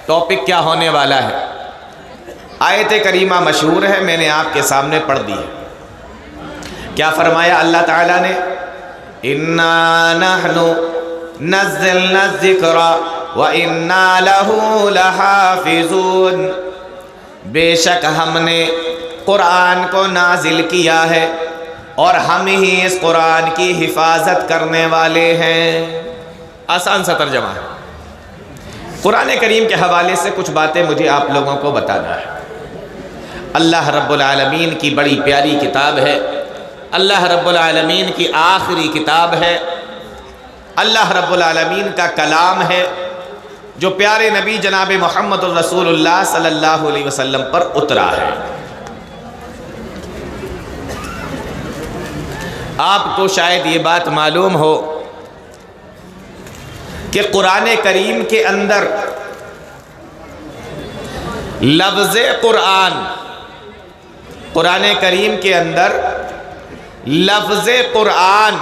Topic کیا ہونے والا ہے؟ آیت کریمہ مشہور ہے، میں نے آپ کے سامنے پڑھ دی ہے۔ کیا فرمایا اللہ تعالیٰ نے؟ اِنَّا نَحْنُ نَزَّلْنَا الذِّكْرَ وَإِنَّا لَهُ لَحَافِظُونَ، بے شک ہم نے قرآن کو نازل کیا ہے اور ہم ہی اس قرآن کی حفاظت کرنے والے ہیں۔ آسان سا ترجمہ ہے۔ قرآن کریم کے حوالے سے کچھ باتیں مجھے آپ لوگوں کو بتانا ہے۔ اللہ رب العالمین کی بڑی پیاری کتاب ہے، اللہ رب العالمین کی آخری کتاب ہے، اللہ رب العالمین کا کلام ہے جو پیارے نبی جناب محمد الرسول اللہ صلی اللہ علیہ وسلم پر اترا ہے۔ آپ کو شاید یہ بات معلوم ہو کہ قرآن کریم کے اندر لفظ قرآن، قرآن کریم کے اندر لفظ قرآن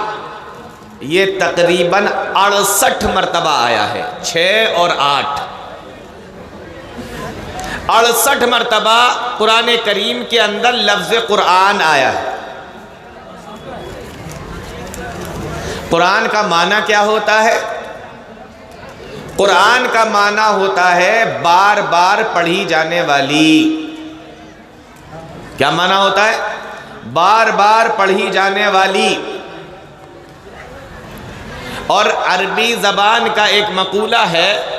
یہ تقریباً 68 مرتبہ آیا ہے، 6 اور 8، 68 مرتبہ قرآن کریم کے اندر لفظ قرآن آیا ہے۔ قرآن کا معنی کیا ہوتا ہے؟ قرآن کا معنی ہوتا ہے بار بار پڑھی جانے والی۔ کیا معنی ہوتا ہے؟ بار بار پڑھی جانے والی۔ اور عربی زبان کا ایک مقولہ ہے،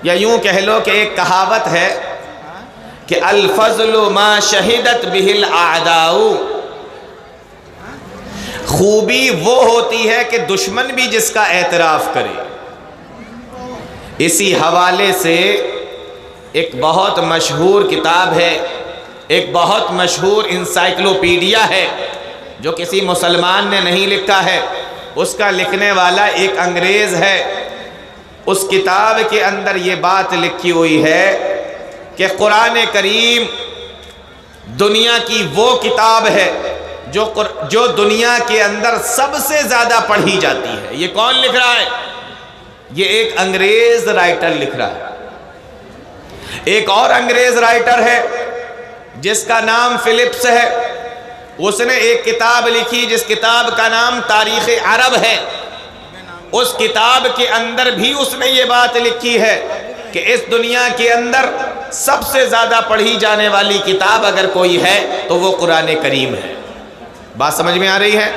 یا یوں کہہ لو کہ ایک کہاوت ہے کہ الفضل ما شہدت بہ الاعداء، خوبی وہ ہوتی ہے کہ دشمن بھی جس کا اعتراف کرے۔ اسی حوالے سے ایک بہت مشہور کتاب ہے، ایک بہت مشہور انسائکلوپیڈیا ہے جو کسی مسلمان نے نہیں لکھا ہے، اس کا لکھنے والا ایک انگریز ہے۔ اس کتاب کے اندر یہ بات لکھی ہوئی ہے کہ قرآن کریم دنیا کی وہ کتاب ہے جو دنیا کے اندر سب سے زیادہ پڑھی جاتی ہے۔ یہ کون لکھ رہا ہے؟ یہ ایک انگریز رائٹر لکھ رہا ہے۔ ایک اور انگریز رائٹر ہے جس کا نام فلپس ہے، اس نے ایک کتاب لکھی جس کتاب کا نام تاریخ عرب ہے۔ اس کتاب کے اندر بھی اس نے یہ بات لکھی ہے کہ اس دنیا کے اندر سب سے زیادہ پڑھی جانے والی کتاب اگر کوئی ہے تو وہ قرآن کریم ہے۔ بات سمجھ میں آ رہی ہے؟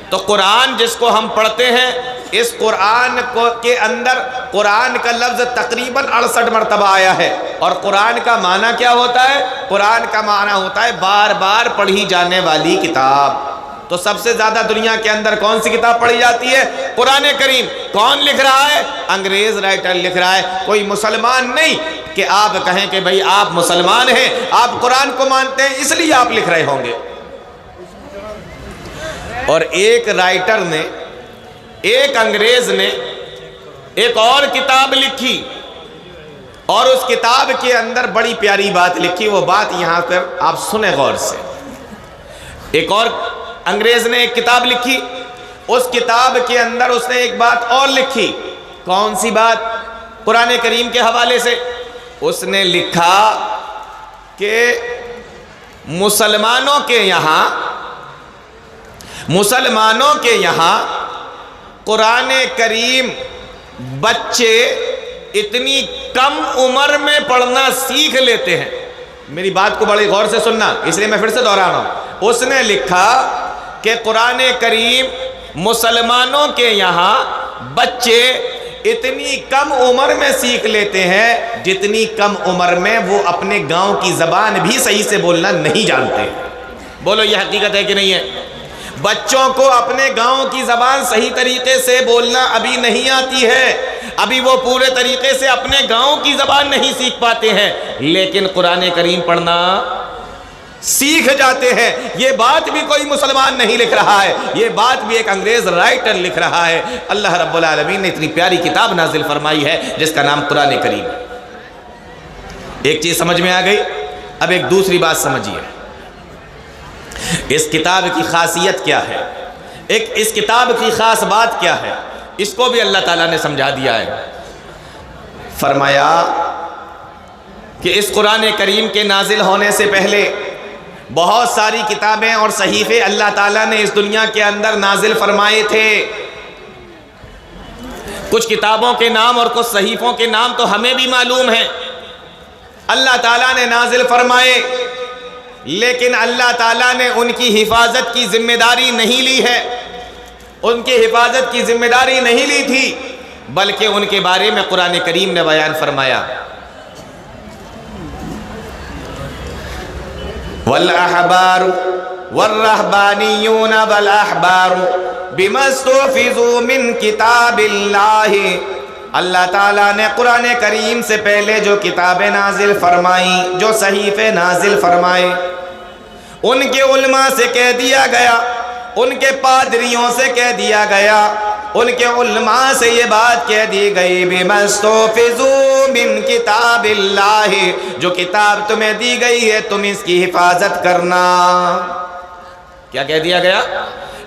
تو قرآن جس کو ہم پڑھتے ہیں، اس قرآن کے اندر قرآن کا لفظ تقریباً 68 مرتبہ آیا ہے۔ اور قرآن کا معنی کیا ہوتا ہے؟ قرآن کا معنی ہوتا ہے بار بار پڑھی جانے والی کتاب۔ تو سب سے زیادہ دنیا کے اندر کون سی کتاب پڑھی جاتی ہے؟ قرآن کریم۔ کون لکھ رہا ہے؟ انگریز رائٹر لکھ رہا ہے، کوئی مسلمان نہیں کہ آپ کہیں کہ بھئی آپ مسلمان ہیں، آپ قرآن کو مانتے ہیں اس لیے آپ لکھ رہے ہوں گے۔ اور ایک رائٹر نے، ایک انگریز نے ایک اور کتاب لکھی اور اس کتاب کے اندر بڑی پیاری بات لکھی۔ وہ بات یہاں پر آپ سنیں غور سے۔ ایک اور انگریز نے ایک کتاب لکھی، اس کتاب کے اندر اس نے ایک بات اور لکھی۔ کون سی بات؟ قرآن کریم کے حوالے سے اس نے لکھا کہ مسلمانوں کے یہاں قرآن کریم بچے اتنی کم عمر میں پڑھنا سیکھ لیتے ہیں۔ میری بات کو بڑی غور سے سننا، اس لیے میں پھر سے دوہرا رہا ہوں۔ اس نے لکھا کہ قرآن کریم مسلمانوں کے یہاں بچے اتنی کم عمر میں سیکھ لیتے ہیں جتنی کم عمر میں وہ اپنے گاؤں کی زبان بھی صحیح سے بولنا نہیں جانتے۔ بولو یہ حقیقت ہے کہ نہیں ہے؟ بچوں کو اپنے گاؤں کی زبان صحیح طریقے سے بولنا ابھی نہیں آتی ہے، ابھی وہ پورے طریقے سے اپنے گاؤں کی زبان نہیں سیکھ پاتے ہیں، لیکن قرآن کریم پڑھنا سیکھ جاتے ہیں۔ یہ بات بھی کوئی مسلمان نہیں لکھ رہا ہے، یہ بات بھی ایک انگریز رائٹر لکھ رہا ہے۔ اللہ رب العالمین نے اتنی پیاری کتاب نازل فرمائی ہے جس کا نام قرآن کریم ہے۔ ایک چیز سمجھ میں آ گئی، اب ایک دوسری بات سمجھیے۔ اس کتاب کی خاصیت کیا ہے؟ اس کتاب کی خاص بات کیا ہے؟ اس کو بھی اللہ تعالیٰ نے سمجھا دیا ہے۔ فرمایا کہ اس قرآن کریم کے نازل ہونے سے پہلے بہت ساری کتابیں اور صحیفے اللہ تعالیٰ نے اس دنیا کے اندر نازل فرمائے تھے۔ کچھ کتابوں کے نام اور کچھ صحیفوں کے نام تو ہمیں بھی معلوم ہیں، اللہ تعالیٰ نے نازل فرمائے، لیکن اللہ تعالیٰ نے ان کی حفاظت کی ذمہ داری نہیں لی ہے، ان کی حفاظت کی ذمہ داری نہیں لی تھی، بلکہ ان کے بارے میں قرآن کریم نے بیان فرمایا، وَالْأَحْبَارُ وَالرَّهْبَانِيُّونَ وَالْأَحْبَارُ بِمَا اسْتُحْفِظُوا مِنْ كِتَابِ اللَّهِ۔ اللہ تعالیٰ نے قرآن کریم سے پہلے جو کتابیں نازل فرمائیں، جو صحیفے نازل فرمائے، ان کے علماء سے کہہ دیا گیا، ان کے پادریوں سے کہہ دیا گیا، ان کے علماء سے یہ بات کہہ دی گئی، بِمَا اسْتُحْفِظُوا مِنْ كِتَابِ اللَّهِ، جو کتاب تمہیں دی گئی ہے تم اس کی حفاظت کرنا۔ کیا کہہ دیا گیا؟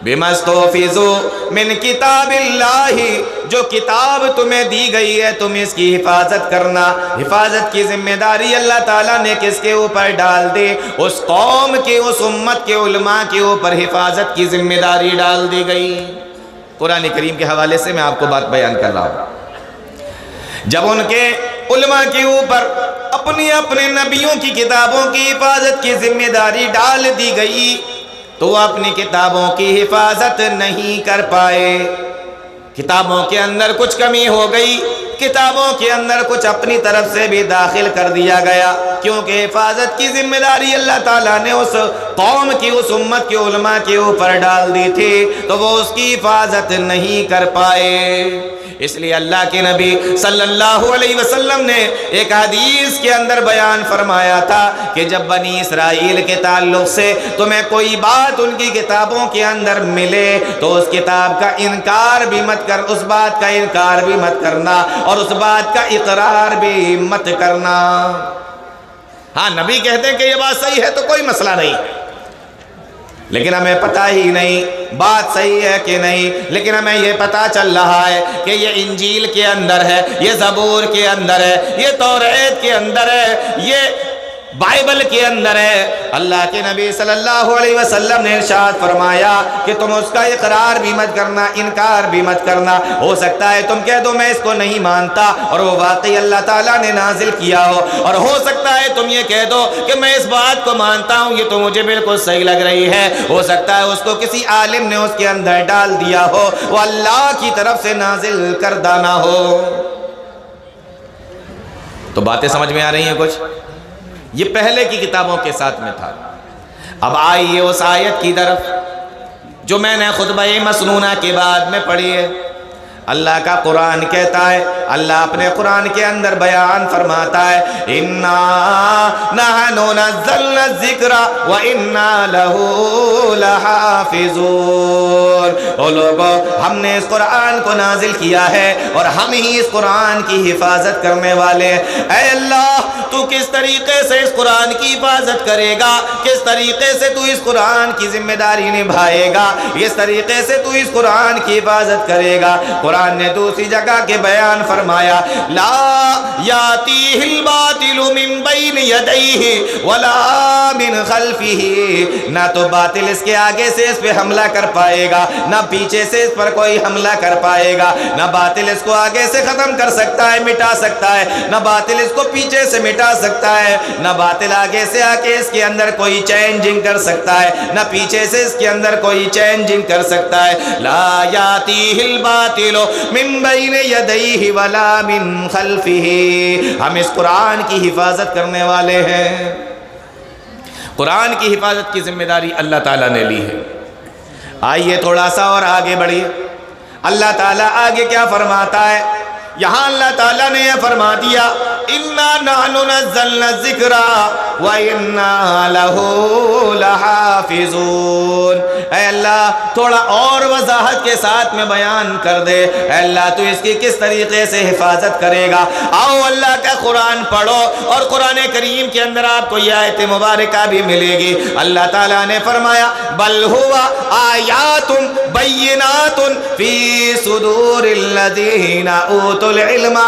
بِمَا اسْتُحْفِظُوا مِنْ كِتَابِ اللَّهِ، جو کتاب تمہیں دی گئی ہے تم اس کی حفاظت کرنا۔ حفاظت کی ذمہ داری اللہ تعالیٰ نے کس کے اوپر ڈال دی؟ اس قوم کے، اس امت کے علماء کے اوپر حفاظت کی ذمہ داری ڈال دی گئی۔ قرآن کریم کے حوالے سے میں آپ کو بات بیان کر رہا ہوں۔ جب ان کے علماء کے اوپر اپنے اپنے نبیوں کی کتابوں کی حفاظت کی ذمہ داری ڈال دی گئی تو وہ اپنی کتابوں کی حفاظت نہیں کر پائے۔ کتابوں کے اندر کچھ کمی ہو گئی، کتابوں کے اندر کچھ اپنی طرف سے بھی داخل کر دیا گیا، کیونکہ حفاظت کی ذمہ داری اللہ تعالیٰ نے اس قوم کی، اس امت کے علماء کے اوپر ڈال دی تھی تو وہ اس کی حفاظت نہیں کر پائے۔ اس لیے اللہ کے نبی صلی اللہ علیہ وسلم نے ایک حدیث کے اندر بیان فرمایا تھا کہ جب بنی اسرائیل کے تعلق سے تمہیں کوئی بات ان کی کتابوں کے اندر ملے تو اس کتاب کا انکار بھی مت کر، اس بات کا انکار بھی مت کرنا اور اس بات کا اقرار بھی مت کرنا۔ ہاں، نبی کہتے ہیں کہ یہ بات صحیح ہے تو کوئی مسئلہ نہیں، لیکن ہمیں پتہ ہی نہیں بات صحیح ہے کہ نہیں، لیکن ہمیں یہ پتہ چل رہا ہے کہ یہ انجیل کے اندر ہے، یہ زبور کے اندر ہے، یہ توریت کے اندر ہے، یہ بائبل کے اندر ہے۔ اللہ کے نبی صلی اللہ علیہ وسلم نے ارشاد فرمایا کہ تم اس کا اقرار بھی مت کرنا، انکار بھی مت کرنا۔ ہو سکتا ہے تم کہہ دو میں اس کو نہیں مانتا اور وہ واقعی اللہ تعالیٰ نے نازل کیا ہو، اور ہو سکتا ہے تم یہ کہہ دو کہ میں اس بات کو مانتا ہوں، یہ تو مجھے بالکل صحیح لگ رہی ہے۔ ہو سکتا ہے اس کو کسی عالم نے اس کے اندر ڈال دیا ہو، وہ اللہ کی طرف سے نازل کردہ نہ ہو۔ تو باتیں سمجھ میں آ رہی ہیں کچھ؟ یہ پہلے کی کتابوں کے ساتھ میں تھا۔ اب آئیے اس آیت کی طرف جو میں نے خطبہ مسنونہ کے بعد میں پڑھی ہے۔ اللہ کا قرآن کہتا ہے، اللہ اپنے قرآن کے اندر بیان فرماتا ہے، اِنَّا نَحْنُ نَزَّلْنَا الذِّكْرَ وَإِنَّا لَهُ لَحَافِظُونَ۔ او لوگو، ہم نے اس قرآن کو نازل کیا ہے اور ہم ہی اس قرآن کی حفاظت کرنے والے ہیں۔ اے اللہ، تو کس طریقے سے اس قرآن کی حفاظت کرے گا، کس طریقے سے تو اس قرآن کی ذمہ داری نبھائے گا، کس طریقے سے تو اس قرآن کی حفاظت کرے گا۔ قرآن نے دوسری جگہ کے بیان فرمایا، لا یاتیہ الباطل من بین یدیہ ولا من خلفہ، نہ تو باطل اس کے آگے سے اس پہ حملہ کر پائے گا، نہ پیچھے سے اس پر کوئی حملہ کر پائے گا۔ نہ باطل اس کو آگے سے ختم کر سکتا ہے، مٹا سکتا ہے، نہ باطل اس کو پیچھے سے مٹا سکتا ہے، نہ باطل آگے سے آ کے اس کے اندر کوئی چینجنگ کر سکتا ہے، نہ پیچھے سے اس کے اندر کوئی چینجنگ کر سکتا ہے۔ لا یاتیہ الباطل من بین یدیہ ولا من خلفہ، ہم اس قرآن کی حفاظت کرنے والے ہیں۔ قرآن کی حفاظت کی ذمہ داری اللہ تعالیٰ نے لی ہے۔ آئیے تھوڑا سا اور آگے بڑھیے، اللہ تعالیٰ آگے کیا فرماتا ہے؟ یہاں اللہ تعالیٰ نے یہ فرما دیا، اِنَّا نَحْنُ نَزَّلْنَا الذِّكْرَ وَإِنَّا لَهُ لَحَافِظُونَ۔ اے اللہ تھوڑا اور وضاحت کے ساتھ میں بیان کر دے، اے اللہ تو اس کی کس طریقے سے حفاظت کرے گا۔ آؤ اللہ کا قرآن پڑھو، اور قرآن کریم کے اندر آپ کو یہ آیت مبارکہ بھی ملے گی۔ اللہ تعالیٰ نے فرمایا بل ہوا آیات بینات فی صدور الذین اوتوا العلم،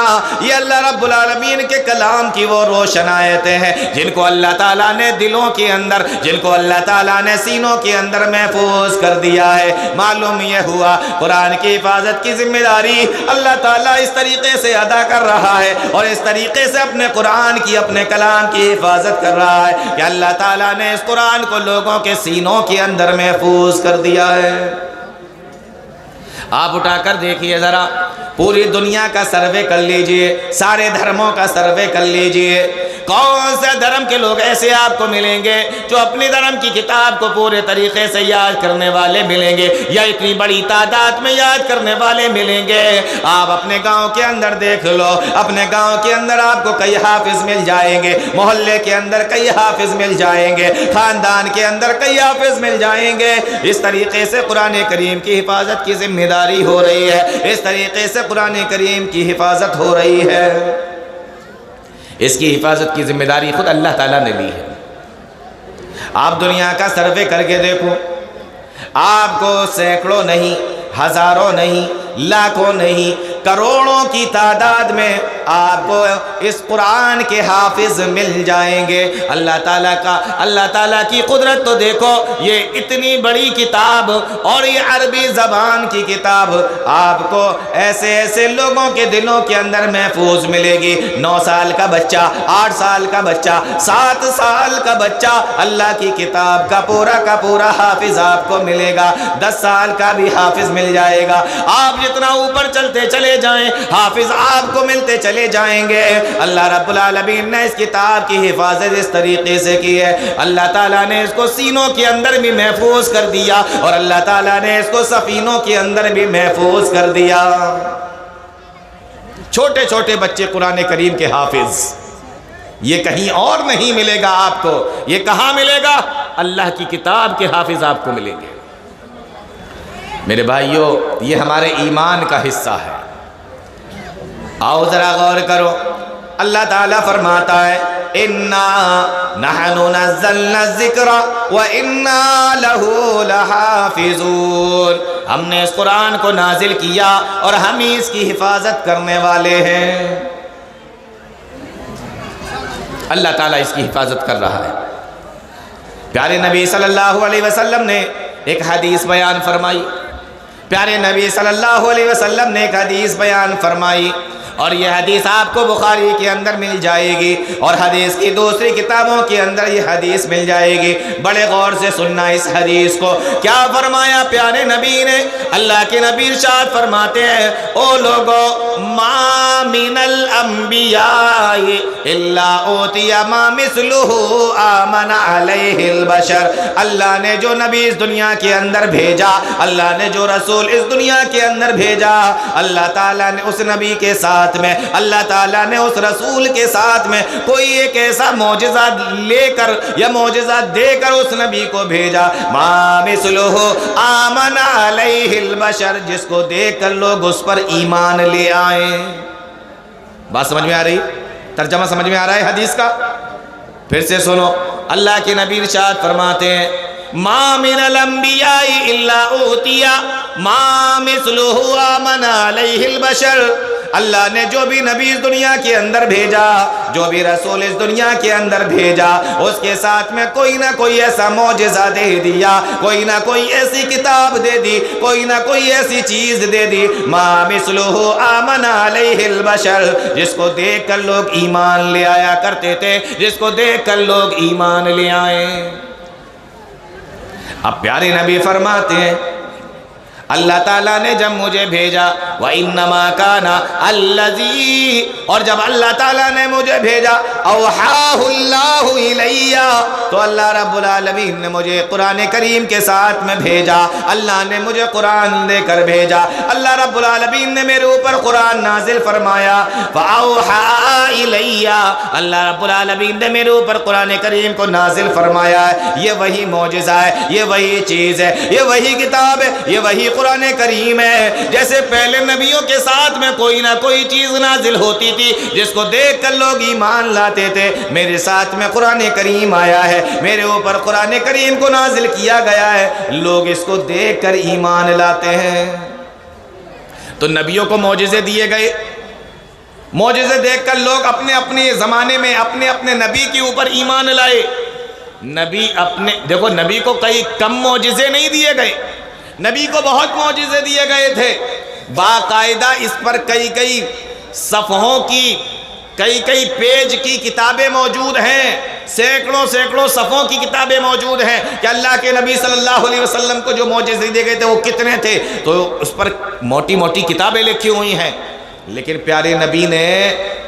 یہ اللہ رب العالمین کے کلام کی وہ روشن آیتیں ہیں جن کو اللہ تعالیٰ نے دلوں کے اندر، جن کو اللہ تعالیٰ نے سینوں کے اندر محفوظ کر دیا ہے۔ معلوم یہ ہوا قرآن کی حفاظت کی ذمہ داری اللہ تعالیٰ اس طریقے سے ادا کر رہا ہے، اور اس طریقے سے اپنے قرآن کی، اپنے کلام کی حفاظت کر رہا ہے کہ اللہ تعالیٰ نے اس قرآن کو لوگوں کے سینوں کے اندر محفوظ کر دیا ہے۔ آپ اٹھا کر دیکھیے ذرا، پوری دنیا کا سروے کر لیجئے، سارے دھرموں کا سروے کر لیجئے، کون سے دھرم کے لوگ ایسے آپ کو ملیں گے جو اپنی دھرم کی کتاب کو پورے طریقے سے یاد کرنے والے ملیں گے، یا اتنی بڑی تعداد میں یاد کرنے والے ملیں گے؟ آپ اپنے گاؤں کے اندر دیکھ لو، اپنے گاؤں کے اندر آپ کو کئی حافظ مل جائیں گے، محلے کے اندر کئی حافظ مل جائیں گے، خاندان کے اندر کئی حافظ مل جائیں گے۔ اس طریقے سے قرآن کریم کی حفاظت کی ذمہ داری ہو رہی ہے، اس طریقے سے قرآن کریم کی حفاظت ہو رہی ہے۔ اس کی حفاظت کی ذمہ داری خود اللہ تعالیٰ نے لی ہے۔ آپ دنیا کا سروے کر کے دیکھو، آپ کو سینکڑوں نہیں، ہزاروں نہیں، لاکھوں نہیں، کروڑوں کی تعداد میں آپ کو اس قرآن کے حافظ مل جائیں گے۔ اللہ تعالیٰ کی قدرت تو دیکھو، یہ اتنی بڑی کتاب اور یہ عربی زبان کی کتاب آپ کو ایسے ایسے لوگوں کے دلوں کے اندر محفوظ ملے گی۔ 9 سال کا بچہ، 8 سال کا بچہ، 7 سال کا بچہ اللہ کی کتاب کا پورا حافظ آپ کو ملے گا۔ 10 سال کا بھی حافظ مل جائے گا۔ آپ جتنا اوپر چلتے چلے جائیں، حافظ آپ کو ملتے چلے جائیں گے۔ اللہ رب العالمین نے اس کتاب کی حفاظت اس طریقے سے کی ہے، اللہ تعالیٰ نے اس کو سینوں کے اندر بھی محفوظ کر دیا، اور اللہ تعالیٰ نے اس کو سفینوں کے اندر بھی محفوظ کر دیا۔ چھوٹے چھوٹے بچے قرآن کریم کے حافظ، یہ کہیں اور نہیں ملے گا آپ کو، یہ کہاں ملے گا؟ اللہ کی کتاب کے حافظ آپ کو ملیں گے۔ میرے بھائیوں، یہ ہمارے ایمان کا حصہ ہے۔ آؤ ذرا غور کرو، اللہ تعالیٰ فرماتا ہے اِنَّا نَحْنُ نَزَّلْنَا الذِّكْرَ وَإِنَّا لَهُ لَحَافِظُونَ، ہم نے اس قرآن کو نازل کیا اور ہم ہی اس کی حفاظت کرنے والے ہیں۔ اللہ تعالیٰ اس کی حفاظت کر رہا ہے۔ پیارے نبی صلی اللہ علیہ وسلم نے ایک حدیث بیان فرمائی، پیارے نبی صلی اللہ علیہ وسلم نے ایک حدیث بیان فرمائی، اور یہ حدیث آپ کو بخاری کے اندر مل جائے گی، اور حدیث کی دوسری کتابوں کے اندر یہ حدیث مل جائے گی۔ بڑے غور سے سننا اس حدیث کو۔ کیا فرمایا پیارے نبی نے؟ اللہ کے نبی ارشاد فرماتے ہیں، او لوگو، ما من الانبیاء الا اوتی ما مثلہ آمن علیہ البشر، اللہ نے جو نبی اس دنیا کے اندر بھیجا، اللہ نے جو رسول اس دنیا کے اندر بھیجا، اللہ تعالیٰ نے اس نبی کے ساتھ میں، اللہ تعالیٰ نے اس رسول کے ساتھ میں کوئی ایک ایسا معجزہ لے کر یا معجزہ دے کر اس نبی کو بھیجا، ما مثلہ آمن علیہ البشر، جس کو دیکھ کر لوگ اس پر ایمان لے آئیں۔ بات سمجھ میں آ رہی؟ ترجمہ سمجھ میں آ رہا ہے حدیث کا؟ پھر سے سنو، اللہ کے نبی ارشاد فرماتے ہیں، ما من الانبیاء الا اوتی ما مثلہ آمن علیہ البشر، اللہ نے جو بھی نبی اس دنیا کے اندر بھیجا، جو بھی رسول اس دنیا کے اندر بھیجا، اس کے ساتھ میں کوئی نہ کوئی ایسا معجزہ دے دیا، کوئی نہ کوئی ایسی کتاب دے دی، کوئی نہ کوئی ایسی چیز دے دی، ما مثلہ آمن علیہ البشر، جس کو دیکھ کر لوگ ایمان لے آیا کرتے تھے، جس کو دیکھ کر لوگ ایمان لے آئے۔ اب پیارے نبی فرماتے ہیں، اللہ تعالیٰ نے جب مجھے بھیجا وَإِنَّمَا كَانَ الَّذِي، اور جب اللہ تعالیٰ نے مجھے بھیجا أَوْحَاهُ اللَّهُ إِلَيَّ، تو اللہ رب العالمین نے مجھے قرآن کریم کے ساتھ میں بھیجا، اللہ نے مجھے قرآن دے کر بھیجا، اللہ رب العالمین نے میرے اوپر قرآن نازل فرمایا، فَأَوْحَا إِلَيَّ، اللہ رب العالمین نے میرے اوپر قرآن کریم کو نازل فرمایا ہے۔ یہ وہی معجزہ ہے، یہ وہی چیز ہے، یہ وہی کتاب ہے، یہ وہی قرآن کریم ہے۔ جیسے پہلے نبیوں کے ساتھ میں کوئی نہ کوئی چیز نازل ہوتی تھی جس کو دیکھ کر لوگ ایمان لاتے تھے، میرے ساتھ میں قرآن کریم آیا ہے، میرے اوپر قرآن کریم کو نازل کیا گیا ہے، لوگ اس کو دیکھ کر ایمان لاتے ہیں۔ تو نبیوں کو معجزے دیے گئے، معجزے دیکھ کر لوگ اپنے اپنے زمانے میں اپنے اپنے نبی کے اوپر ایمان لائے۔ نبی اپنے دیکھو، نبی کو کئی کم معجزے نہیں دیے گئے، نبی کو بہت معجزے دیے گئے تھے، باقاعدہ اس پر کئی صفحوں کی کئی پیج کی کتابیں موجود ہیں، سینکڑوں صفحوں کی کتابیں موجود ہیں کہ اللہ کے نبی صلی اللہ علیہ وسلم کو جو معجزے دیے گئے تھے وہ کتنے تھے، تو اس پر موٹی کتابیں لکھی ہوئی ہیں۔ لیکن پیارے نبی نے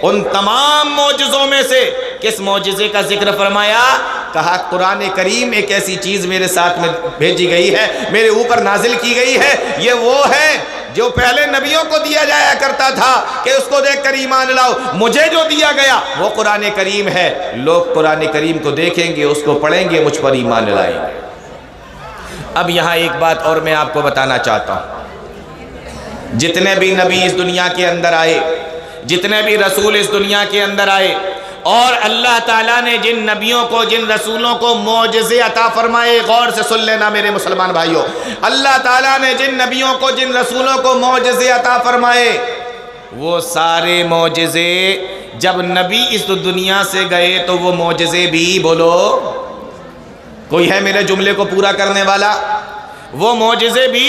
ان تمام معجزوں میں سے کس معجزے کا ذکر فرمایا؟ کہا قرآن کریم ایک ایسی چیز میرے ساتھ میں بھیجی گئی ہے، میرے اوپر نازل کی گئی ہے، یہ وہ ہے جو پہلے نبیوں کو دیا جایا کرتا تھا کہ اس کو دیکھ کر ایمان لاؤ، مجھے جو دیا گیا وہ قرآن کریم ہے۔ لوگ قرآن کریم کو دیکھیں گے، اس کو پڑھیں گے، مجھ پر ایمان لائیں گے۔ اب یہاں ایک بات اور میں آپ کو بتانا چاہتا ہوں، جتنے بھی نبی اس دنیا کے اندر آئے، جتنے بھی رسول اس دنیا کے اندر آئے، اور اللہ تعالیٰ نے جن نبیوں کو، جن رسولوں کو معجزے عطا فرمائے، غور سے سن لینا میرے مسلمان بھائیوں، اللہ تعالیٰ نے جن نبیوں کو، جن رسولوں کو معجزے عطا فرمائے، وہ سارے معجزے جب نبی اس دنیا سے گئے تو وہ معجزے بھی، بولو کوئی ہے میرے جملے کو پورا کرنے والا، وہ معجزے بھی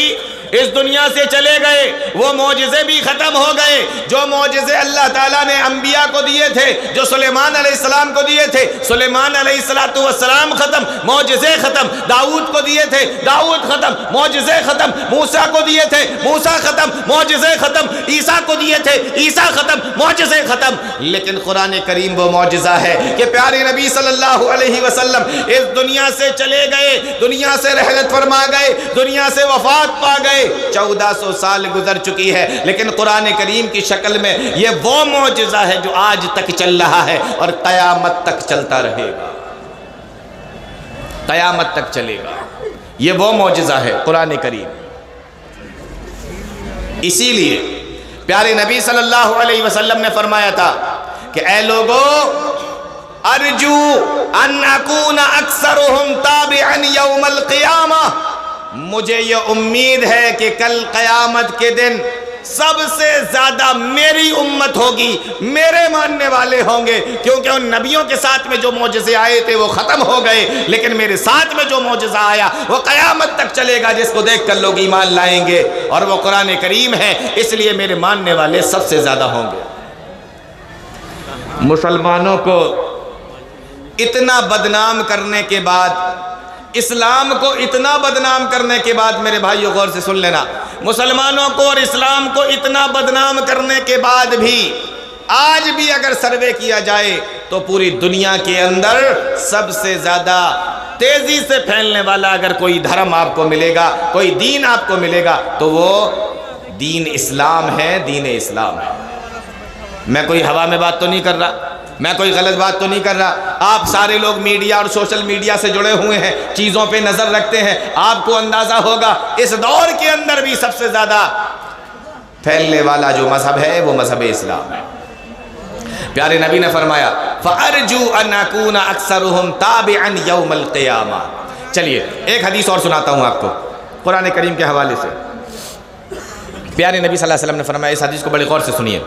اس دنیا سے چلے گئے، وہ معجزے بھی ختم ہو گئے۔ جو معجزے اللہ تعالیٰ نے انبیاء کو دیے تھے، جو سلیمان علیہ السلام کو دیے تھے، سلیمان علیہ السلام ختم، معجزے ختم، داؤد کو دیے تھے، داؤد ختم، معجزے ختم، موسیٰ کو دیے تھے، موسیٰ ختم، معجزے ختم، عیسیٰ کو دیے تھے، عیسیٰ ختم، معجزے ختم۔ لیکن قرآن کریم وہ معجزہ ہے کہ پیارے نبی صلی اللہ علیہ وسلم اس دنیا سے چلے گئے، دنیا سے رحلت فرما گئے، دنیا سے وفات پا گئے، 1400 سال گزر چکی ہے، لیکن قرآن کریم کی شکل میں یہ وہ معجزہ ہے جو آج تک چل رہا ہے اور قیامت تک چلتا رہے گا، قیامت تک چلے گا۔ یہ وہ معجزہ ہے قرآن کریم۔ اسی لیے پیارے نبی صلی اللہ علیہ وسلم نے فرمایا تھا کہ اے لوگو، ارجو ان اکون اکثرہم تابعا یوم القیامہ، مجھے یہ امید ہے کہ کل قیامت کے دن سب سے زیادہ میری امت ہوگی، میرے ماننے والے ہوں گے، کیونکہ ان نبیوں کے ساتھ میں جو معجزے آئے تھے وہ ختم ہو گئے، لیکن میرے ساتھ میں جو معجزہ آیا وہ قیامت تک چلے گا، جس کو دیکھ کر لوگ ایمان لائیں گے، اور وہ قرآن کریم ہے، اس لیے میرے ماننے والے سب سے زیادہ ہوں گے۔ مسلمانوں کو اتنا بدنام کرنے کے بعد، اسلام کو اتنا بدنام کرنے کے بعد، میرے بھائیو غور سے سن لینا، مسلمانوں کو اور اسلام کو اتنا بدنام کرنے کے بعد بھی آج بھی اگر سروے کیا جائے تو پوری دنیا کے اندر سب سے زیادہ تیزی سے پھیلنے والا اگر کوئی دھرم آپ کو ملے گا، کوئی دین آپ کو ملے گا، تو وہ دین اسلام ہے، دین اسلام ہے۔ میں کوئی ہوا میں بات تو نہیں کر رہا، میں کوئی غلط بات تو نہیں کر رہا، آپ سارے لوگ میڈیا اور سوشل میڈیا سے جڑے ہوئے ہیں، چیزوں پہ نظر رکھتے ہیں، آپ کو اندازہ ہوگا اس دور کے اندر بھی سب سے زیادہ پھیلنے والا جو مذہب ہے وہ مذہب اسلام ہے۔ پیارے نبی نے فرمایا فَأَرْجُو أَنْ أَكُونَ أَكْثَرُهُمْ تَابِعًا يَوْمَ الْقِيَامَةِ۔ چلیے ایک حدیث اور سناتا ہوں آپ کو قرآن کریم کے حوالے سے۔ پیارے نبی صلی اللہ علیہ وسلم نے فرمایا، اس حدیث کو بڑے غور سے سنیے،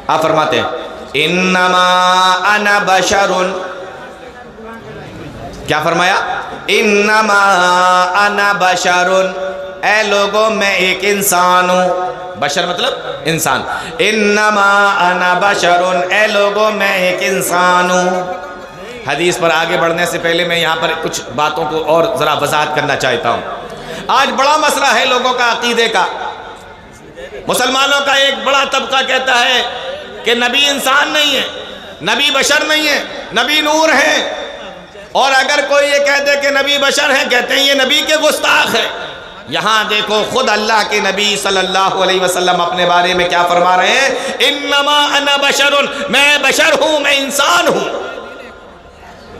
آپ فرماتے ہیں انما انا بشر، کیا فرمایا؟ انما انا بشر، اے لوگوں میں ایک انسان ہوں، بشر مطلب انسان، انما انا بشر، اے لوگوں میں ایک انسان ہوں۔ حدیث پر آگے بڑھنے سے پہلے میں یہاں پر کچھ باتوں کو اور ذرا وضاحت کرنا چاہتا ہوں۔ آج بڑا مسئلہ ہے لوگوں کا عقیدے کا. مسلمانوں کا ایک بڑا طبقہ کہتا ہے کہ نبی انسان نہیں ہے، نبی بشر نہیں ہے، نبی نور ہے. اور اگر کوئی یہ کہتے کہ نبی بشر ہے، کہتے ہیں یہ نبی کے گستاخ ہے. یہاں دیکھو خود اللہ کے نبی صلی اللہ علیہ وسلم اپنے بارے میں کیا فرما رہے ہیں؟ انما انا بشر، میں بشر ہوں، میں انسان ہوں.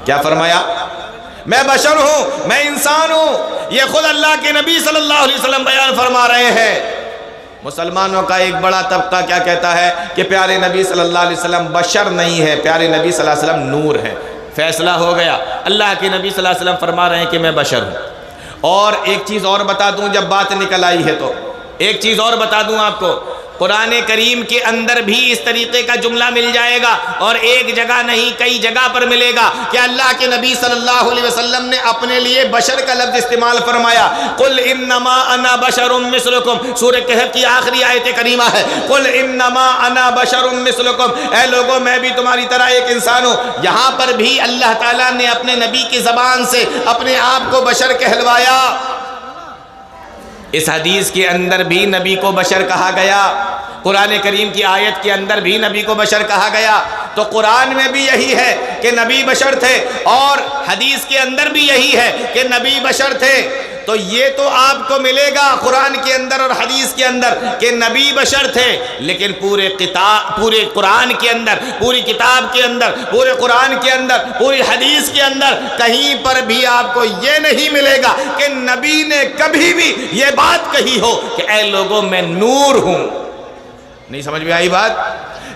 کیا فرمایا؟ میں بشر ہوں، میں انسان ہوں. یہ خود اللہ کے نبی صلی اللہ علیہ وسلم بیان فرما رہے ہیں. مسلمانوں کا ایک بڑا طبقہ کیا کہتا ہے کہ پیارے نبی صلی اللہ علیہ وسلم بشر نہیں ہے، پیارے نبی صلی اللہ علیہ وسلم نور ہے. فیصلہ ہو گیا. اللہ کے نبی صلی اللہ علیہ وسلم فرما رہے ہیں کہ میں بشر ہوں. اور ایک چیز اور بتا دوں، جب بات نکل آئی ہے تو ایک چیز اور بتا دوں آپ کو. قرآن کریم کے اندر بھی اس طریقے کا جملہ مل جائے گا، اور ایک جگہ نہیں کئی جگہ پر ملے گا کہ اللہ کے نبی صلی اللہ علیہ وسلم نے اپنے لیے بشر کا لفظ استعمال فرمایا. قل انما انا بشر مثلکم، سورہ کہف کی آخری آیت کریمہ ہے. قل انما انا بشر مثلکم، اے لوگوں میں بھی تمہاری طرح ایک انسان ہوں. یہاں پر بھی اللہ تعالیٰ نے اپنے نبی کی زبان سے اپنے آپ کو بشر کہلوایا. اس حدیث کے اندر بھی نبی کو بشر کہا گیا، قرآن کریم کی آیت کے اندر بھی نبی کو بشر کہا گیا. تو قرآن میں بھی یہی ہے کہ نبی بشر تھے، اور حدیث کے اندر بھی یہی ہے کہ نبی بشر تھے. تو یہ تو آپ کو ملے گا قرآن کے اندر اور حدیث کے اندر کہ نبی بشر تھے، لیکن پورے قرآن کے اندر، پوری کتاب کے اندر، پورے قرآن کے اندر، پوری حدیث کے اندر کہیں پر بھی آپ کو یہ نہیں ملے گا کہ نبی نے کبھی بھی یہ بات کہی ہو کہ اے لوگوں میں نور ہوں. نہیں سمجھ میں آئی بات؟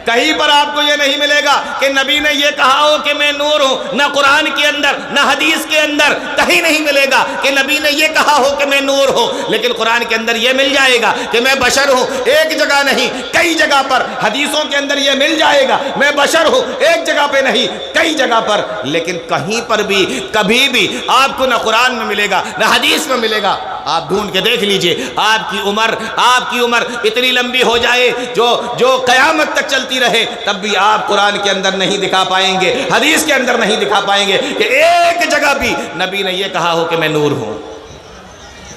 کہیں پر آپ کو یہ نہیں ملے گا کہ نبی نے یہ کہا ہو کہ میں نور ہوں. نہ قرآن کے اندر نہ حدیث کے اندر کہیں نہیں ملے گا کہ نبی نے یہ کہا ہو کہ میں نور ہوں. لیکن قرآن کے اندر یہ مل جائے گا کہ میں بشر ہوں. ایک جگہ نہیں کئی جگہ پر. حدیثوں کے اندر یہ مل جائے گا میں بشر ہوں، ایک جگہ پہ نہیں کئی جگہ پر. لیکن کہیں پر بھی کبھی بھی آپ کو نہ قرآن میں ملے گا نہ حدیث میں ملے گا. آپ ڈھونڈ کے دیکھ لیجئے. آپ کی عمر اتنی لمبی ہو جائے جو قیامت تک چلتی رہے، تب بھی آپ قرآن کے اندر نہیں دکھا پائیں گے، حدیث کے اندر نہیں دکھا پائیں گے کہ ایک جگہ بھی نبی نے یہ کہا ہو کہ میں نور ہوں.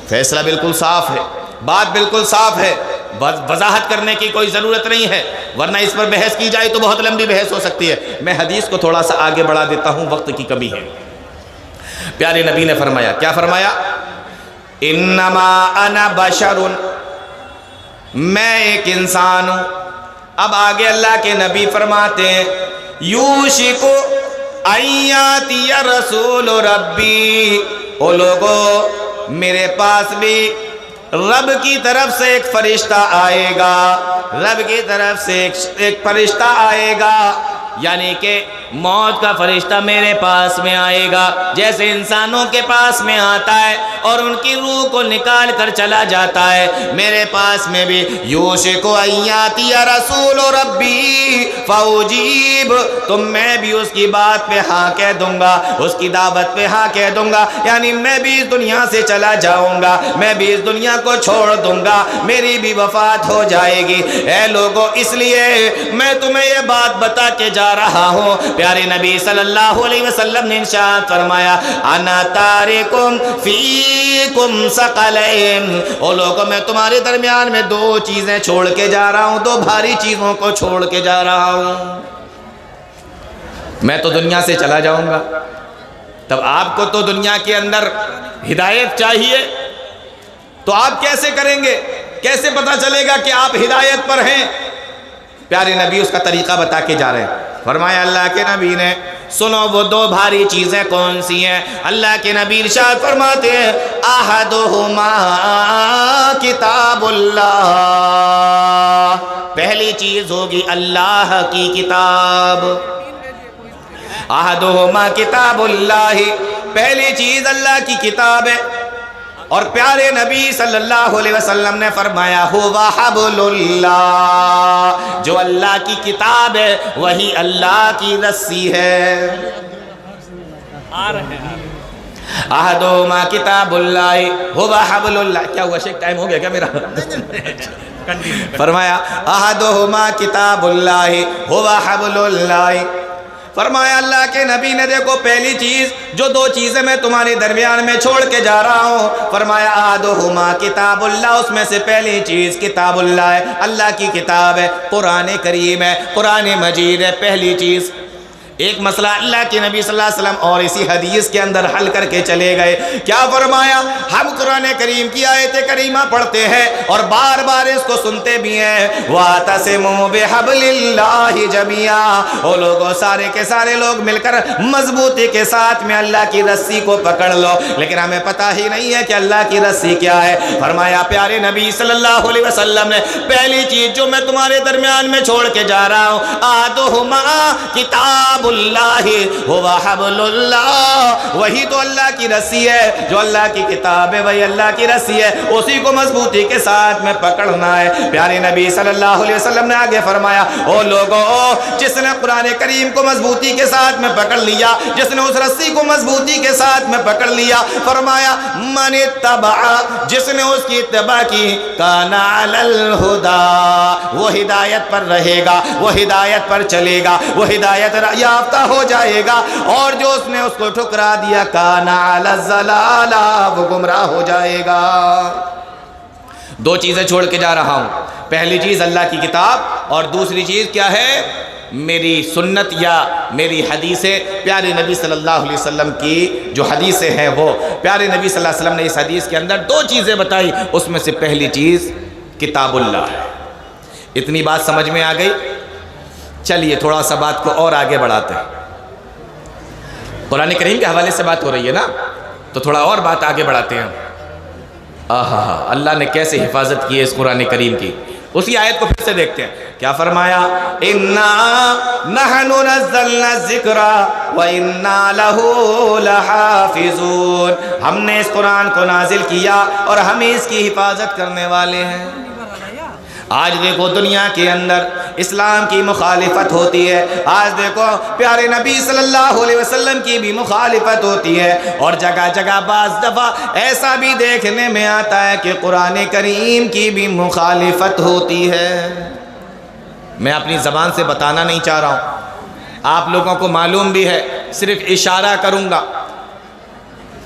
فیصلہ بالکل صاف ہے، بات بالکل صاف ہے. وضاحت کرنے کی کوئی ضرورت نہیں ہے، ورنہ اس پر بحث کی جائے تو بہت لمبی بحث ہو سکتی ہے. میں حدیث کو تھوڑا سا آگے بڑھا دیتا ہوں، وقت کی کمی ہے. پیارے نبی نے فرمایا، کیا فرمایا؟ انما انا بشر، میں ایک انسان ہوں. اب آگے اللہ کے نبی فرماتے ہیں یوشک ان یاتی رسول ربی، او لوگو میرے پاس بھی رب کی طرف سے ایک فرشتہ آئے گا، رب کی طرف سے ایک فرشتہ آئے گا. یعنی کہ موت کا فرشتہ میرے پاس میں آئے گا جیسے انسانوں کے پاس میں آتا ہے اور ان کی روح کو نکال کر چلا جاتا ہے. میرے پاس میں بھی یوشک ان یاتی رسول ربی فاجیب، تو میں بھی اس کی بات پہ ہاں کہہ دوں گا، اس کی دعوت پہ ہاں کہہ دوں گا. یعنی میں بھی اس دنیا سے چلا جاؤں گا، میں بھی اس دنیا کو چھوڑ دوں گا، میری بھی وفات ہو جائے گی. اے لوگوں اس لیے میں تمہیں یہ بات بتا کے جا رہا ہوں. پیارے نبی صلی اللہ علیہ وسلم نے ارشاد فرمایا انا تارکم فیکم ثقلین، او لوگوں میں تمہارے درمیان میں دو چیزیں چھوڑ کے جا رہا ہوں، دو بھاری چیزوں کو چھوڑ کے جا رہا ہوں. میں تو دنیا سے چلا جاؤں گا، تب آپ کو تو دنیا کے اندر ہدایت چاہیے، تو آپ کیسے کریں گے؟ کیسے پتہ چلے گا کہ آپ ہدایت پر ہیں؟ پیارے نبی اس کا طریقہ بتا کے جا رہے ہیں. فرمایا اللہ کے نبی نے سنو وہ دو بھاری چیزیں کون سی ہیں. اللہ کے نبی ارشاد فرماتے ہیں احدہما کتاب اللہ، پہلی چیز ہوگی اللہ کی کتاب. احدہما کتاب اللہ، پہلی چیز اللہ کی کتاب ہے. اور پیارے نبی صلی اللہ علیہ وسلم نے فرمایا ہوا حبل اللہ، جو اللہ کی کتاب ہے وہی اللہ کی رسی ہے. احدہما کتاب اللہ ہوا حبل اللہ. کیا ہوا شیخ، ٹائم ہو گیا کیا میرا؟ فرمایا احدہما کتاب اللہ ہوا حبل اللہ، فرمایا اللہ کے نبی نے دیکھو پہلی چیز جو دو چیزیں میں تمہارے درمیان میں چھوڑ کے جا رہا ہوں، فرمایا آدھہما کتاب اللہ، اس میں سے پہلی چیز کتاب اللہ ہے، اللہ کی کتاب ہے، قرآن کریم ہے، قرآن مجید ہے، پہلی چیز۔ ایک مسئلہ اللہ کے نبی صلی اللہ علیہ وسلم اور اسی حدیث کے اندر حل کر کے چلے گئے۔ کیا فرمایا؟ ہم قرآن کریم کی آیت کریمہ پڑھتے ہیں اور بار بار اس کو سنتے بھی ہیں، وَاعْتَصِمُوا بِحَبْلِ اللَّهِ جَمِيعًا، وہ لوگوں سارے کے سارے لوگ مل کر مضبوطی کے ساتھ میں اللہ کی رسی کو پکڑ لو، لیکن ہمیں پتہ ہی نہیں ہے کہ اللہ کی رسی کیا ہے۔ فرمایا پیارے نبی صلی اللہ علیہ وسلم نے پہلی چیز جو میں تمہارے درمیان میں چھوڑ کے جا رہا ہوں، آدھہما کتاب اللہ ہوا حبل اللہ، وہی تو اللہ کی رسی ہے، جو اللہ کی کتاب ہے وہی اللہ کی رسی ہے، اسی کو مضبوطی کے ساتھ میں پکڑنا ہے۔ پیارے نبی صلی اللہ علیہ وسلم نے آگے فرمایا، او لوگو جس نے قرآن کریم کو مضبوطی کے ساتھ میں پکڑ لیا، جس نے اس رسی کو مضبوطی کے ساتھ میں پکڑ لیا، فرمایا من اتبع، جس نے اس کی اتباع کی، کان علی الہدی، وہ ہدایت پر رہے گا، وہ ہدایت پر چلے گا، وہ ہدایت یافتہ ہو جائے گا، اور جو اس نے اس کو ٹھکرا دیا کان علی الضلال، وہ گمراہ ہو جائے گا۔ دو چیزیں چھوڑ کے جا رہا ہوں، پہلی چیز اللہ کی کتاب اور دوسری چیز کیا ہے؟ میری سنت یا میری حدیثیں، پیارے نبی صلی اللہ علیہ وسلم کی جو حدیثیں ہیں وہ پیارے نبی صلی اللہ علیہ وسلم نے اس حدیث کے اندر دو چیزیں بتائی، اس میں سے پہلی چیز کتاب اللہ ہے۔ اتنی بات سمجھ میں آ گئی؟ چلیے تھوڑا سا بات کو اور آگے بڑھاتے ہیں۔ قرآن کریم کے حوالے سے بات ہو رہی ہے نا، تو تھوڑا اور بات آگے بڑھاتے ہیں۔ اللہ نے کیسے حفاظت کی ہے اس قرآن کریم کی، اسی آیت کو پھر سے دیکھتے ہیں۔ کیا فرمایا؟ اِنَّا نَحْنُ نَزَّلْنَا الذِّكْرَ وَإِنَّا لَهُ لَحَافِظُونَ، ہم نے اس قرآن کو نازل کیا اور ہم اس کی حفاظت کرنے والے ہیں۔ آج دیکھو دنیا کے اندر اسلام کی مخالفت ہوتی ہے، آج دیکھو پیارے نبی صلی اللہ علیہ وسلم کی بھی مخالفت ہوتی ہے، اور جگہ جگہ بعض دفعہ ایسا بھی دیکھنے میں آتا ہے کہ قرآن کریم کی بھی مخالفت ہوتی ہے۔ میں اپنی زبان سے بتانا نہیں چاہ رہا ہوں، آپ لوگوں کو معلوم بھی ہے، صرف اشارہ کروں گا،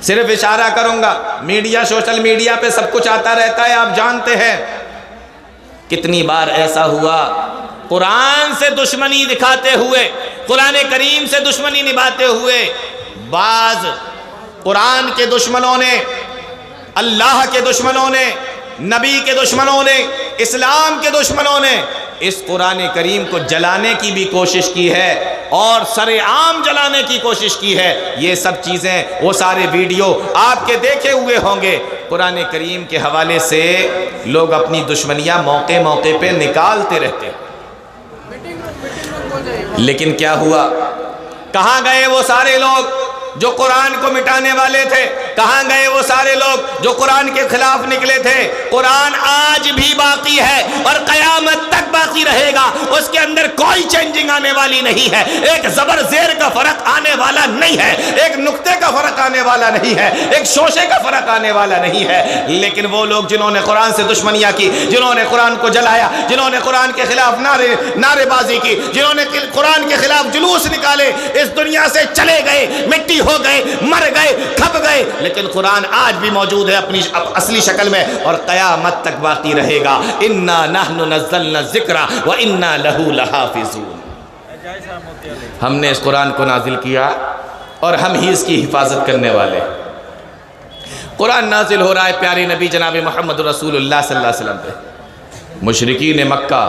صرف اشارہ کروں گا۔ میڈیا، سوشل میڈیا پہ سب کچھ آتا رہتا ہے، آپ جانتے ہیں کتنی بار ایسا ہوا قرآن سے دشمنی دکھاتے ہوئے، قرآن کریم سے دشمنی نبھاتے ہوئے بعض قرآن کے دشمنوں نے، اللہ کے دشمنوں نے، نبی کے دشمنوں نے، اسلام کے دشمنوں نے اس قرآن کریم کو جلانے کی بھی کوشش کی ہے اور سر عام جلانے کی کوشش کی ہے۔ یہ سب چیزیں، وہ سارے ویڈیو آپ کے دیکھے ہوئے ہوں گے۔ قرآن کریم کے حوالے سے لوگ اپنی دشمنیاں موقع موقع پہ نکالتے رہتے ہیں، لیکن کیا ہوا؟ کہاں گئے وہ سارے لوگ جو قرآن کو مٹانے والے تھے؟ کہاں گئے وہ سارے لوگ جو قرآن کے خلاف نکلے تھے؟ قرآن آج بھی باقی ہے اور قیامت تک باقی رہے گا، اس کے اندر کوئی چینجنگ آنے والی نہیں ہے، ایک زبر زیر کا فرق آنے والا نہیں ہے، ایک نقطے کا فرق آنے والا نہیں ہے، ایک شوشے کا فرق آنے والا نہیں ہے۔ لیکن وہ لوگ جنہوں نے قرآن سے دشمنیاں کی، جنہوں نے قرآن کو جلایا، جنہوں نے قرآن کے خلاف نعرے بازی کی، جنہوں نے قرآن کے خلاف جلوس نکالے، اس دنیا سے چلے گئے، مٹی ہو گئے، مر گئے، کھپ گئے، لیکن قرآن آج بھی موجود ہے اپنی اصلی شکل میں اور قیامت تک باقی رہے گا۔ اِنَّا نَحْنُ نَزَّلْنَا الذِّكْرَ وَإِنَّا لَهُ لَحَافِظُونَ، ہم نے اس قرآن کو نازل کیا اور ہم ہی اس کی حفاظت کرنے والے۔ قرآن نازل ہو رہا ہے پیارے نبی جناب محمد رسول اللہ صلی اللہ علیہ وسلم پہ۔ مشرکین مکہ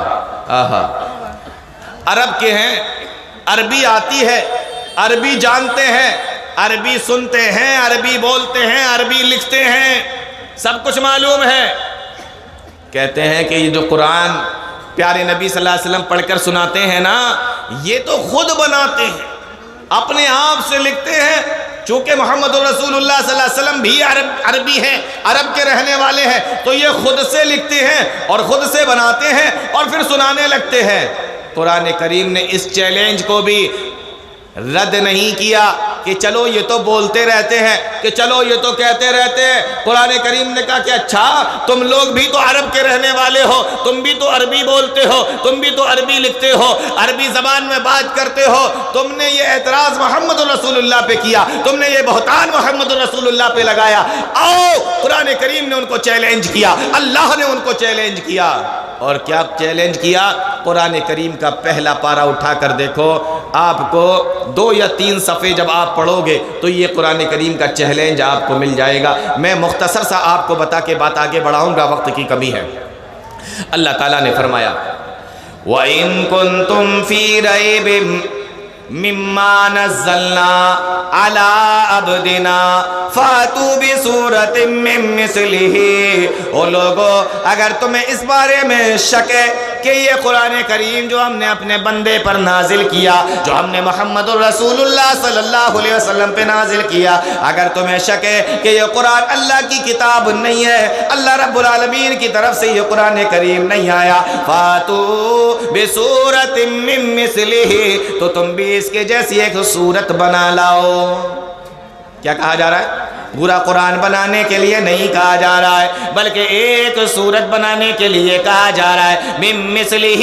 عرب کے ہیں، عربی آتی ہے، عربی جانتے ہیں، عربی سنتے ہیں، عربی بولتے ہیں، عربی لکھتے ہیں، سب کچھ معلوم ہے۔ کہتے ہیں کہ یہ جو قرآن پیارے نبی صلی اللہ علیہ وسلم پڑھ کر سناتے ہیں نا، یہ تو خود بناتے ہیں، اپنے آپ سے لکھتے ہیں، چونکہ محمد رسول اللہ صلی اللہ علیہ وسلم بھی عربی ہیں، عرب کے رہنے والے ہیں، تو یہ خود سے لکھتے ہیں اور خود سے بناتے ہیں اور پھر سنانے لگتے ہیں۔ قرآن کریم نے اس چیلنج کو بھی رد نہیں کیا کہ چلو یہ تو بولتے رہتے ہیں، کہ چلو یہ تو کہتے رہتے ہیں۔ قرآن کریم نے کہا کہ اچھا تم لوگ بھی تو عرب کے رہنے والے ہو، تم بھی تو عربی بولتے ہو، تم بھی تو عربی لکھتے ہو، عربی زبان میں بات کرتے ہو، تم نے یہ اعتراض محمد رسول اللہ پہ کیا، تم نے یہ بہتان محمد رسول اللہ پہ لگایا، آؤ قرآن کریم نے ان کو چیلنج کیا، اللہ نے ان کو چیلنج کیا۔ اور کیا چیلنج کیا؟ قرآن کریم کا پہلا پارہ اٹھا کر دیکھو، آپ کو 2 یا 3 صفحے جب آپ پڑھو گے تو یہ قرآن کریم کا چیلنج آپ کو مل جائے گا۔ میں مختصر سا آپ کو بتا کے بات آگے بڑھاؤں گا، وقت کی کمی ہے۔ اللہ تعالیٰ نے فرمایا وَإِن كُنتُمْ فِي رَيْبٍ مِّمَّا نَزَّلْنَا عَلَىٰ عَبْدِنَا فَأْتُوا بِسُورَةٍ مِّن مِّثْلِهِ۔ او لوگو اگر تمہیں اس بارے میں شک ہے کہ یہ قرآن کریم جو ہم نے اپنے بندے پر نازل کیا، جو ہم نے محمد الرسول اللہ صلی اللہ علیہ وسلم پہ نازل کیا، اگر تمہیں شک ہے کہ یہ قرآن اللہ کی کتاب نہیں ہے، اللہ رب العالمین کی طرف سے یہ قرآن کریم نہیں آیا، فَأْتُوا بِسُورَةٍ مِّن مِّثْلِهِ، تو تم بھی اس کے جیسی ایک صورت بنا لاؤ۔ کیا کہا جا رہا ہے؟ پورا قرآن بنانے کے لیے نہیں کہا جا رہا ہے، بلکہ ایک صورت بنانے کے لیے کہا جا رہا ہے، مِن مِثْلِهِ،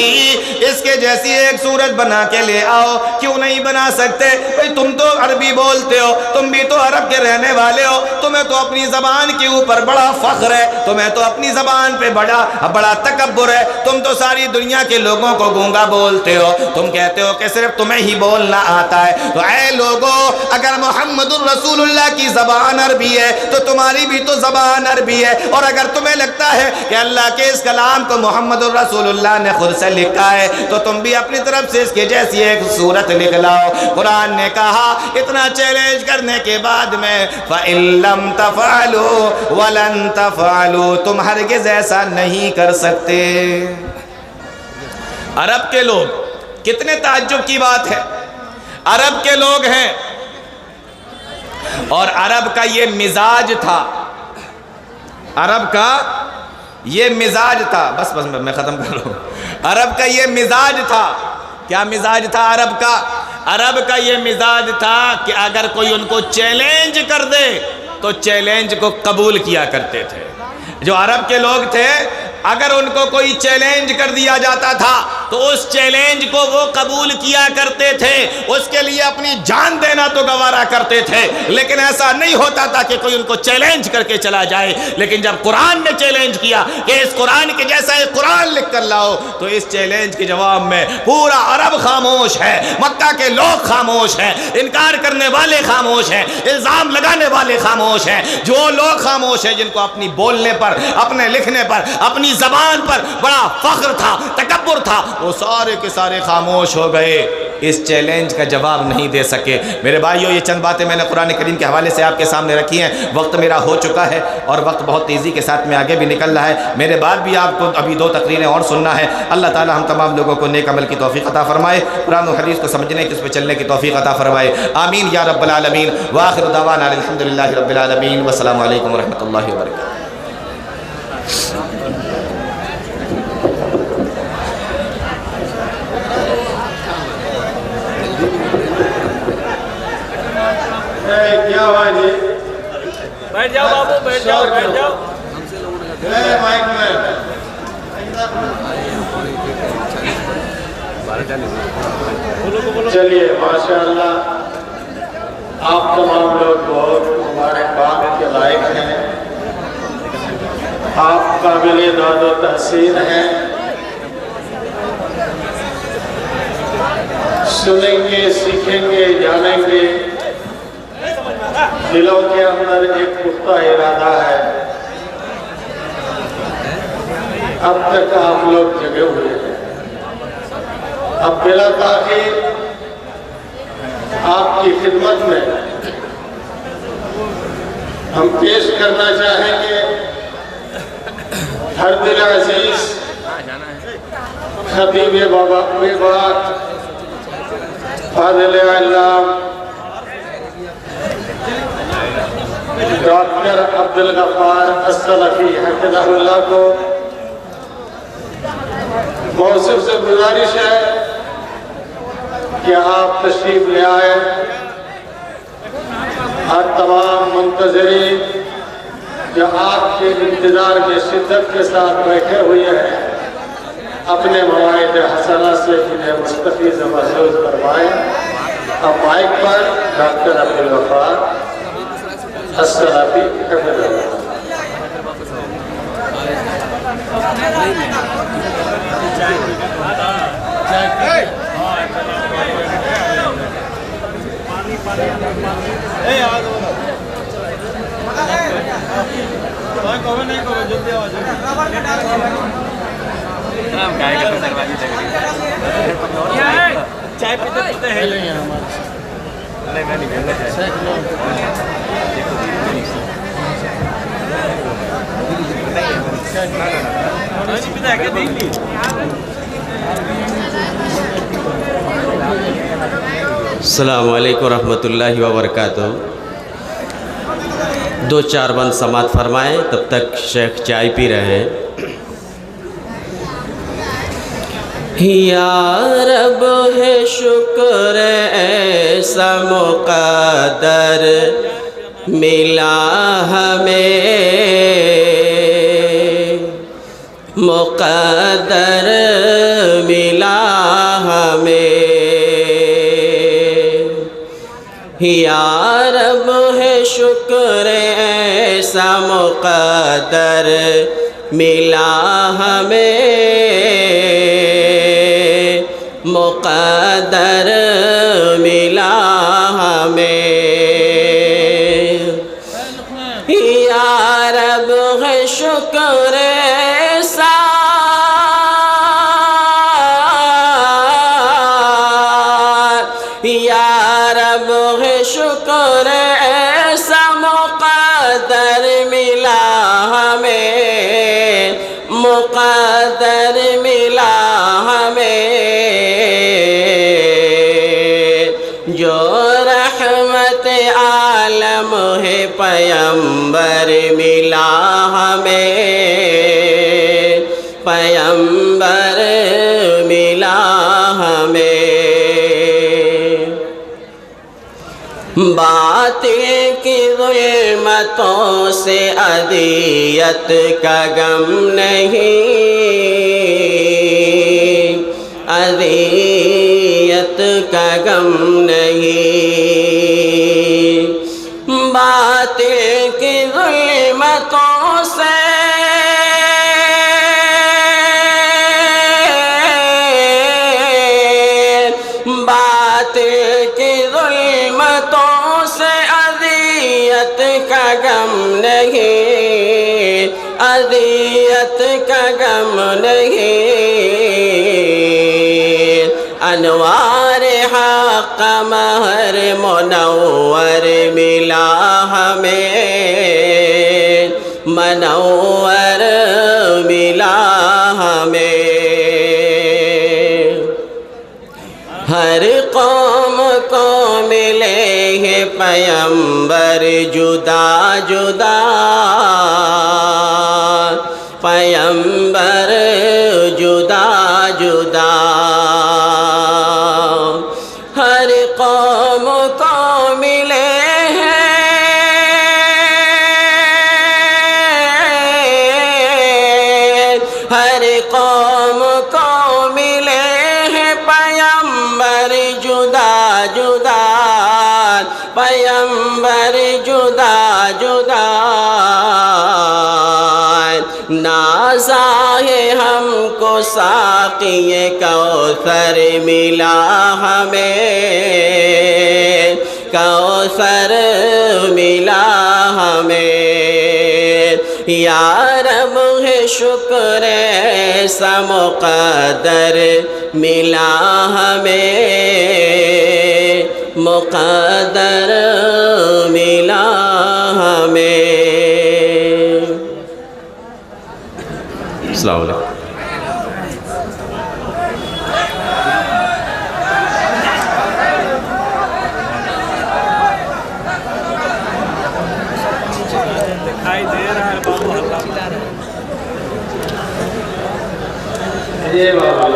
اس کے جیسی ایک صورت بنا کے لے آؤ۔ کیوں نہیں بنا سکتے؟ بھئی تم تو عربی بولتے ہو، تم بھی تو عرب کے رہنے والے ہو، تمہیں تو اپنی زبان کے اوپر بڑا فخر ہے، تمہیں تو اپنی زبان پہ بڑا تکبر ہے، تم تو ساری دنیا کے لوگوں کو گونگا بولتے ہو، تم کہتے ہو کہ صرف تمہیں ہی بولنا آتا ہے۔ تو اے لوگو، اگر محمد الرسول اللہ کی زبان عربی ہے تو تمہاری بھی تو زبان عربی ہے، اور اگر تمہیں لگتا ہے کہ اللہ کے اس کلام کو محمد الرسول اللہ نے خود سے لکھا ہے تو تم بھی اپنی طرف سے اس کے جیسی ایک صورت لکھ لاؤ۔ قرآن نے کہا اتنا چیلنج کرنے کے بعد میں فَإِن لَّمْ تَفْعَلُوا وَلَن تَفْعَلُوا، تم ہرگز ایسا نہیں کر سکتے۔ عرب کے لوگ، کتنے تعجب کی بات ہے، عرب کے لوگ ہیں، اور عرب کا یہ مزاج تھا، عرب کا یہ مزاج تھا، بس میں ختم کر رہا ہوں۔ عرب کا یہ مزاج تھا، کیا مزاج تھا عرب کا؟ عرب کا یہ مزاج تھا کہ اگر کوئی ان کو چیلنج کر دے تو چیلنج کو قبول کیا کرتے تھے۔ جو عرب کے لوگ تھے، اگر ان کو کوئی چیلنج کر دیا جاتا تھا تو اس چیلنج کو وہ قبول کیا کرتے تھے، اس کے لیے اپنی جان دینا تو گوارا کرتے تھے، لیکن ایسا نہیں ہوتا تھا کہ کوئی ان کو چیلنج کر کے چلا جائے۔ لیکن جب قرآن نے چیلنج کیا کہ اس قرآن کے جیسا ایک قرآن لکھ کر لاؤ، تو اس چیلنج کے جواب میں پورا عرب خاموش ہے، مکہ کے لوگ خاموش ہیں، انکار کرنے والے خاموش ہیں، الزام لگانے والے خاموش ہیں۔ جو لوگ خاموش ہیں جن کو اپنی بولنے پر، اپنے لکھنے پر، اپنی زبان پر بڑا فخر تھا، تکبر تھا، وہ سارے کے سارے خاموش ہو گئے، اس چیلنج کا جواب نہیں دے سکے۔ میرے بھائیو، یہ چند باتیں میں نے قرآن کریم کے حوالے سے آپ کے سامنے رکھی ہیں۔ وقت میرا ہو چکا ہے اور وقت بہت تیزی کے ساتھ میں آگے بھی نکل رہا ہے، میرے بعد بھی آپ کو ابھی 2 تقریریں اور سننا ہے۔ اللہ تعالی ہم تمام لوگوں کو نیک عمل کی توفیق عطا فرمائے، قرآن و حدیث کو سمجھنے کی، اس پہ چلنے کی توفیق عطا فرمائے، آمین یا رب العالمین۔ وآخر دعوانا الحمدللہ رب العالمین، والسلام علیکم ورحمۃ اللہ وبرکاتہ۔ کیا ہوا جی؟ بیٹھ جاؤ بابو، بیٹھ جاؤ، بیٹھ جاؤ۔ مائک میں چلیے، ماشاءاللہ آپ تمام لوگ بہت مبارکباد کے لائق ہیں، آپ قابل داد و تحسین ہیں۔ سنیں گے، سیکھیں گے، جانیں گے، دلوں کے اندر ایک پختہ ارادہ ہے۔ اب تک آپ لوگ جگے ہوئے ہیں، اب بلا تاخیر آپ کی خدمت میں ہم پیش کرنا چاہیں گے ہر دل عزیز خطیب بابا بات فاضل علام ڈاکٹر عبدالغفار السلفی حفظہ اللہ کو موصف سے گزارش ہے کہ آپ تشریف لے آئے منتظرین جو آپ کے انتظار میں شدت کے ساتھ بیٹھے ہوئے ہیں اپنے مواعظ حسنہ سے انہیں مستفیض محسوس فرمائیں۔ اب مائک پر ڈاکٹر عبدالغفار السلافی حفظ اللہ۔ چائے پیتے پیتے ہے السلام علیکم ورحمۃ اللہ وبرکاتہ۔ دو چار بند سماعت فرمائیں، تب تک شیخ چائے پی رہے ہیں۔ یا رب ہے شکر ایسا مقدر ملا ہمیں، مقدر ملا ہمیں۔ یا رب ہے شکر ایسا مقدر ملا ہمیں، مقدر ملا ہمیں۔ یا رب ہے شکر ایسا شکر ایسا مقدر ملا ہمیں، مقدر ملا ہمیں، جو رحمت عالم ہے پیمبر ملا ہمیں، پیمبر ملا ہمیں۔ باطل کی ظلمتوں سے اذیت کا غم نہیں، اذیت کا غم نہیں، باطل کی ظلمتوں سے کا غم نہیں، اذیت کا غم نہیں، انوار حق مہر منور ملا ہمیں، منور ملا ہمیں۔ ہر قوم کو ملے ہیں پیمبر جدا جدا، پیمبر جدا جدا، ہر قوم کو ملے ہیں، ہر قوم کو ملے ہیں پیمبر جدا جدا، پیمبر جدا جدا، نازا ہے ہم کو ساقی کوثر ملا ہمیں، کوثر ملا ہمیں۔ یا رب ہے شکر ایسا مقدر ملا ہمیں، مقدر ملا ہمیں۔ السلام علیکم۔ دکھائی دے رہا ہے بابو اللہ یہ بابا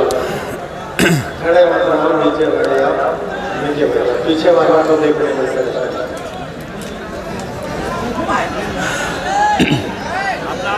کھڑے مطلب نیچے بڑھے آپ نیچے بڑھے پیچھے والا تو دیکھ رہے ہیں۔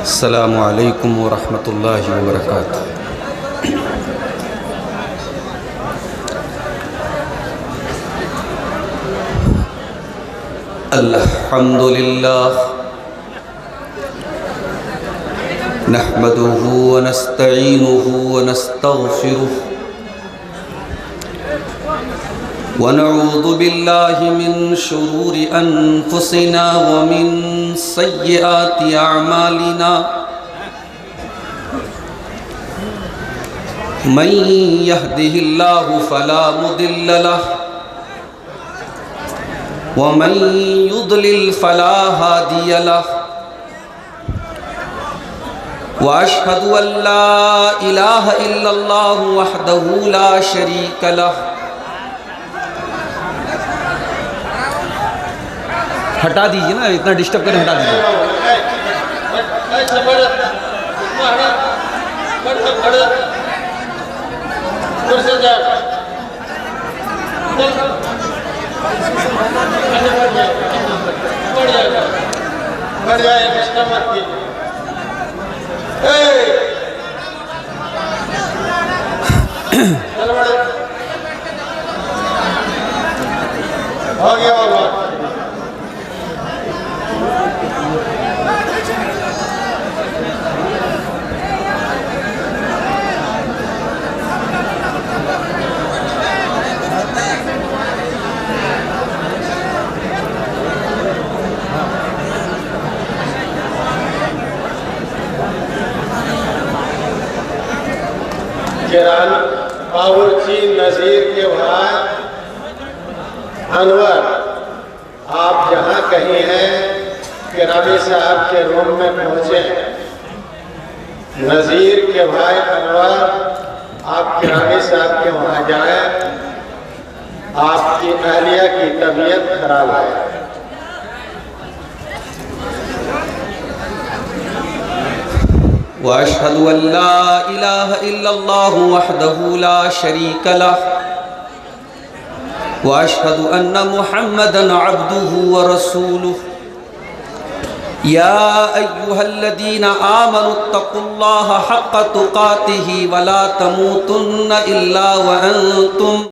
السلام علیکم ورحمۃ اللہ وبرکاتہ۔ الحمد للہ نحمده ونستعینه ونستغفره ونعوذ باللہ من شرور انفسنا ومن سیئات اعمالنا من يهده الله فلا مضل له ومن يضلل فلا هادي له واشهد ان لا اله الا الله وحده لا شريك له۔ ہٹا دیجیے نا، اتنا ڈسٹرب کریں، ہٹا دیجیے۔ ہو گیا ہوگا۔ باورچی نذیر کے بھائی انور، آپ جہاں کہیں ہیں کرامی صاحب کے روم میں پہنچے ہیں۔ نذیر کے بھائی انور، آپ کرامی صاحب کے وہاں جائیں، آپ کی اہلیہ کی طبیعت خراب ہے۔ واشهد ان لا اله الا الله وحده لا شريك له واشهد ان محمدا عبده ورسوله يا ايها الذين امنوا اتقوا الله حق تقاته ولا تموتن الا وانتم